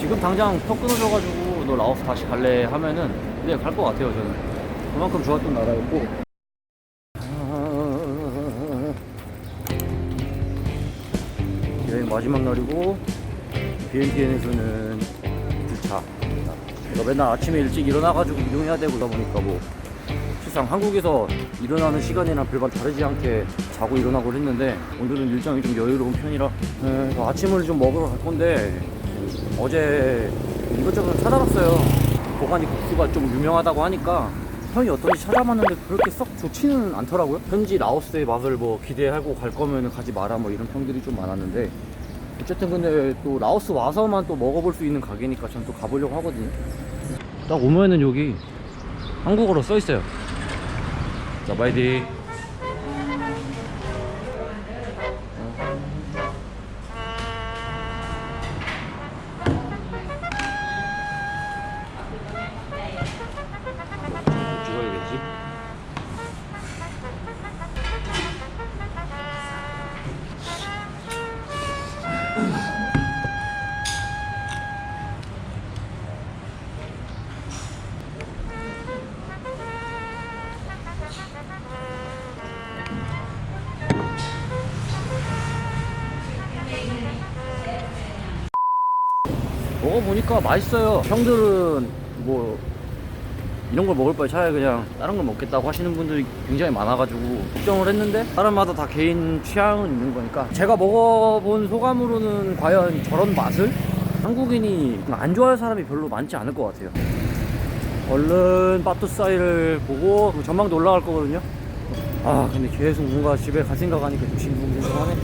지금 당장 턱 끊어져가지고 너 라오스 다시 갈래 하면은 네, 갈 것 같아요. 저는 그만큼 좋았던 나라였고. 여행 마지막 날이고 비엔티엔에서는 2차. 제가 맨날 아침에 일찍 일어나가지고 이동해야 되고 그러다 보니까 뭐 실상 한국에서 일어나는 시간이랑 별반 다르지 않게 자고 일어나고 했는데 오늘은 일정이 좀 여유로운 편이라 아침을 좀 먹으러 갈 건데 어제 이것저것 찾아봤어요. 보가니 국수가 좀 유명하다고 하니까 평이 어떤지 찾아봤는데 그렇게 썩 좋지는 않더라고요. 현지 라오스의 맛을 뭐 기대하고 갈 거면 가지 마라 뭐 이런 평들이 좀 많았는데 어쨌든 근데 또 라오스 와서만 또 먹어볼 수 있는 가게니까 전 또 가보려고 하거든요. 딱 오면은 여기 한국어로 써 있어요. 자, 바이디. 찍어야겠지? 먹어보니까 맛있어요. 형들은 뭐 이런 걸 먹을 바에 차라리 그냥 다른 걸 먹겠다고 하시는 분들이 굉장히 많아가지고 걱정을 했는데 사람마다 다 개인 취향은 있는 거니까 제가 먹어본 소감으로는 과연 저런 맛을 한국인이 안 좋아할 사람이 별로 많지 않을 것 같아요. 얼른 바투사이를 보고 전망도 올라갈 거거든요. 아 근데 계속 뭔가 집에 갈 생각하니까 좀 싱숭생숭하네.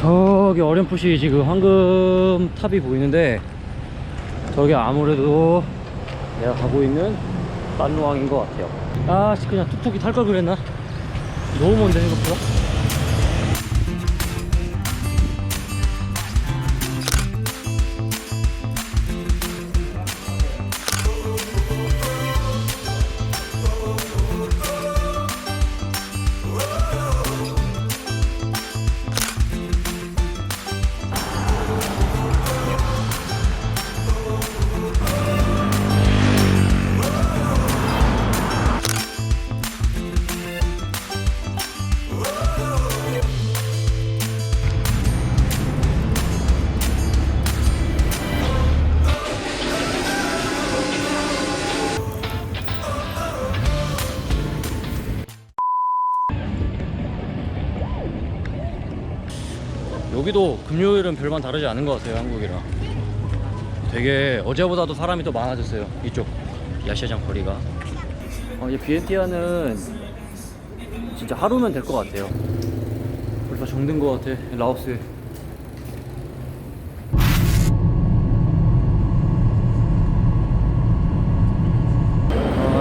저기 어렴풋이 지금 황금 탑이 보이는데 저게 아무래도 내가 가고 있는 딴루앙인 것 같아요. 아 그냥 툭툭이 탈 걸 그랬나? 너무 먼데 생각보다. 여기도 금요일은 별반 다르지 않은 것 같아요. 한국이랑 되게 어제보다도 사람이 더 많아졌어요. 이쪽 야시장 거리가. 이제 비엔티아는 진짜 하루면 될 것 같아요. 벌써 정든 것 같아. 라오스에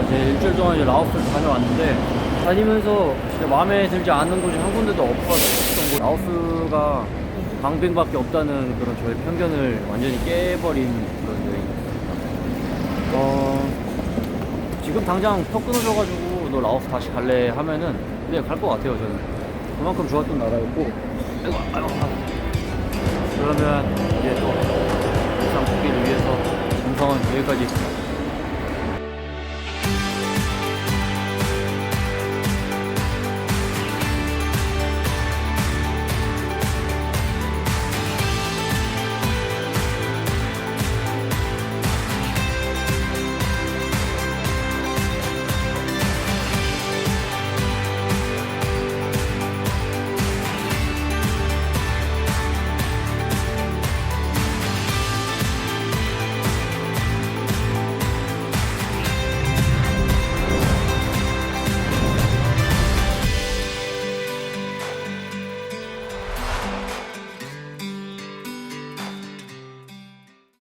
이제 일주일 동안 이제 라오스를 다녀왔는데 다니면서 진짜 마음에 들지 않는 곳이 한 군데도 없었던 곳. 라오스가 방빙밖에 없다는 그런 저의 편견을 완전히 깨버린 그런 여행이었습니다. 지금 당장 턱 끊어져가지고 너 라오스 다시 갈래 하면은 네, 갈 것 같아요. 저는 그만큼 좋았던 나라였고. 아이고. 그러면 이제 또 일상 복귀를 위해서 정성은 여기까지.